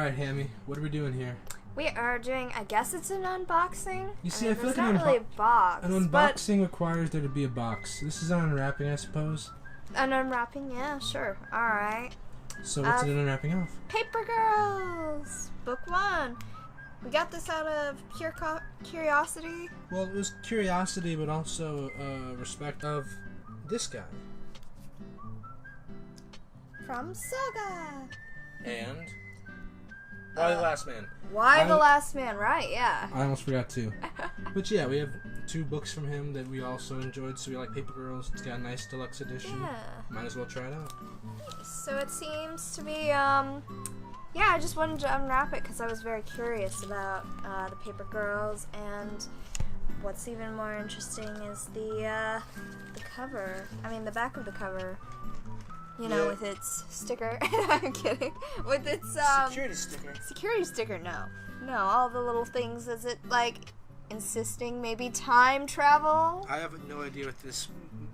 Alright, Hammy, what are we doing here? We are doing, I guess it's an unboxing. You see, I feel like it's not really a box. an unboxing requires there to be a box. This is an unwrapping, I suppose. An unwrapping, yeah, sure. Alright. So what's it unwrapping of? Paper Girls! Book 1. We got this out of pure curiosity. Well, it was curiosity, but also respect of this guy. From Saga. And Why the Last Man. Why the Last Man, right, yeah. I almost forgot too. But yeah, we have 2 books from him that we also enjoyed, so we like Paper Girls. It's got a nice deluxe edition. Yeah. Might as well try it out. So it seems to be, yeah, I just wanted to unwrap it because I was very curious about the Paper Girls, and what's even more interesting is the cover. I mean, the back of the cover. You know, with its sticker. I'm kidding. With its security sticker. Security sticker. No, all the little things. Is it like insisting maybe time travel? I have no idea what this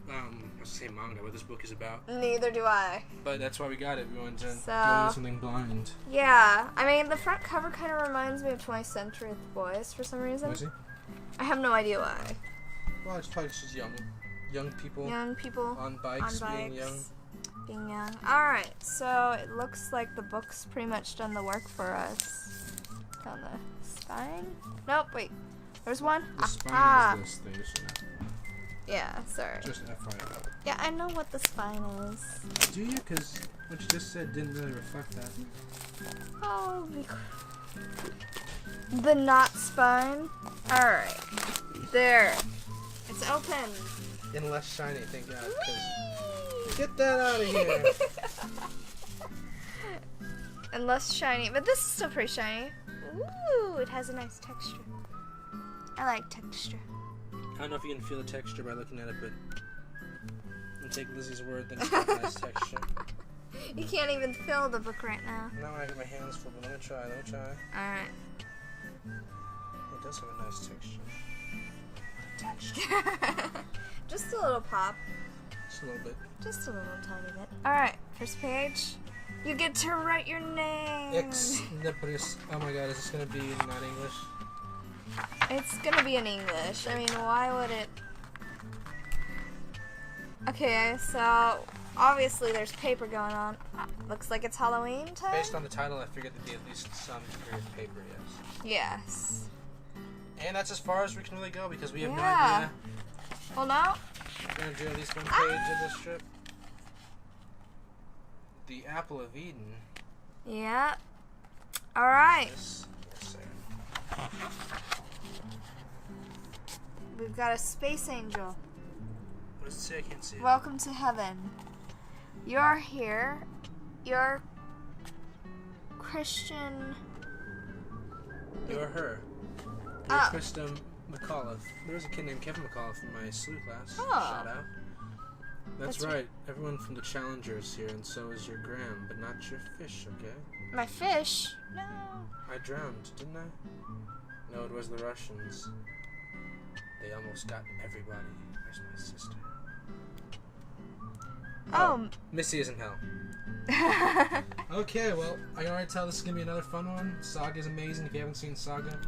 manga, what this book is about. Neither do I. But that's why we got it. We wanted to go into something blind. Yeah, I mean the front cover kind of reminds me of 20th Century Boys for some reason. Was he? I have no idea why. Well, it's probably just young people. Young people on bikes. Being young. Being young. Alright, so it looks like the book's pretty much done the work for us. On the spine? Nope, wait. There's one. The spine is this thing. Yeah, sorry. Just FYI. Yeah, I know what the spine is. Do you? Because what you just said didn't really reflect that. Oh, the not spine. Alright. There. It's open. And less shiny, thank God. Get that out of here. And less shiny. But this is still pretty shiny. Ooh, it has a nice texture. I like texture. I don't know if you can feel the texture by looking at it, but I'm gonna take Lizzie's word that it's got a nice texture. You can't even feel the book right now. No, I got my hands full, but let me try. Alright. It does have a nice texture. Just a little pop. Just a little bit. Just a little tiny bit. Alright, first page. You get to write your name. Ex Nepris. Oh my God, is this gonna be not English? It's gonna be in English. I mean, why would it? Okay, so obviously there's paper going on. Looks like it's Halloween time. Based on the title, I figured there'd be at least some degree of paper, yes. Yes. And that's as far as we can really go because we have no Yeah. idea. Well, now We're gonna do at least one page of this strip. The Apple of Eden. yeah. All right. Yes, sir. We've got a space angel. What does it say? I can't see it. Welcome to heaven. You're here. You're Christian. You're her. You're Krista McAuliffe. There was a kid named Kevin McAuliffe in my SLU class. Oh. Shout out. That's right. Everyone from the Challenger is here, and so is your Graham, but not your fish, okay? My fish? No. I drowned, didn't I? No, it was the Russians. They almost got everybody. Where's my sister? Missy is in hell. Okay, well, I can already tell this is going to be another fun one. Saga is amazing. If you haven't seen Saga,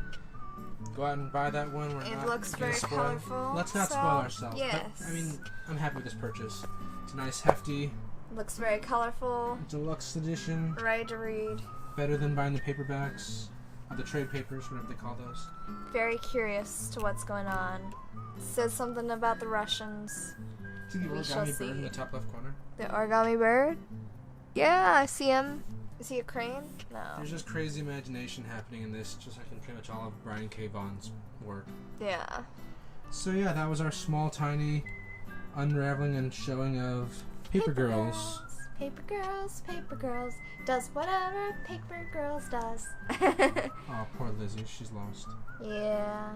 go out and buy that one. It looks very colorful. Let's not spoil ourselves. Yes. But, I mean, I'm happy with this purchase. It's a nice, hefty, Looks very colorful. deluxe edition. Ready to read. Better than buying the paperbacks. Or the trade papers, whatever they call those. Very curious to what's going on. It says something about the Russians. See the origami bird in the top left corner? The origami bird? Yeah, I see him. Is he a crane? No. There's just crazy imagination happening in this, just like in pretty much all of Brian K. Vaughan's work. Yeah. So yeah, that was our small, tiny unraveling and showing of Paper Girls. Paper Girls, Paper Girls, does whatever Paper Girls does. Oh, poor Lizzie, she's lost. Yeah.